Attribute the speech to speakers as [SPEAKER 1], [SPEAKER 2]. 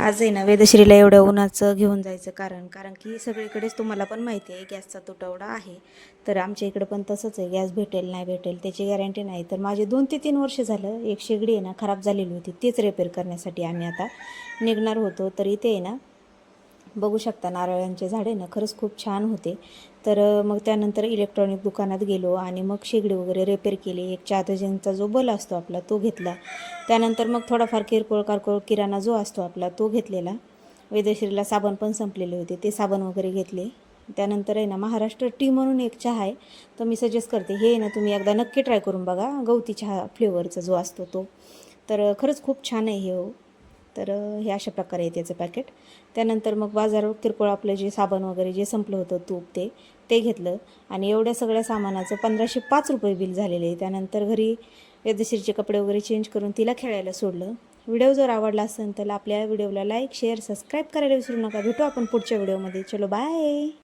[SPEAKER 1] आज आहे ना वेदश्रीला एवढ्या उन्हाचं घेऊन जायचं कारण की सगळीकडेच तुम्हाला पण माहिती आहे गॅसचा तुटवडा आहे. तर आमच्या इकडं पण तसंच आहे, गॅस भेटेल नाही भेटेल त्याची गॅरंटी नाही. तर माझे 2 ते 3 वर्ष झालं एक शेगडी आहे ना खराब झालेली होती, तेच रिपेअर करण्यासाठी आम्ही आता निघणार होतो. तर इथे आहे ना बघू शकता नारळांचे झाडे ना खरंच खूप छान होते. तर मग त्यानंतर इलेक्ट्रॉनिक दुकानात गेलो आणि मग शेगडी वगैरे रिपेअर केली. एक 4,000चा जो बल असतो आपला तो घेतला. त्यानंतर मग थोडाफार किरकोळ कारकोळ किराणा जो असतो आपला तो घेतलेला. वेदश्रीला साबण पण संपलेले होते, ते साबण वगैरे घेतले. त्यानंतर आहे ना महाराष्ट्र टी म्हणून एक चहा आहे, तो मी सजेस्ट करते. हे ना तुम्ही एकदा नक्की ट्राय करून बघा, गवती चहा फ्लेवरचा जो असतो तो. तर खरंच खूप छान आहे हे हो. तर हे अशा प्रकारे आहे त्याचं पॅकेट. त्यानंतर मग बाजारात किरकोळ आपलं जे साबण वगैरे जे संपलं होतं तूप ते घेतलं आणि एवढ्या सगळ्या सामानाचं 1,505 रुपये बिल झालेले आहे. त्यानंतर घरी वेदश्रीचे कपडे वगैरे चेंज करून तिला खेळायला सोडलं. व्हिडिओ जर आवडला असेल तर आपल्या व्हिडिओला लाईक शेअर सबस्क्राईब करायला विसरू नका. भेटू आपण पुढच्या व्हिडिओमध्ये. चलो बाय.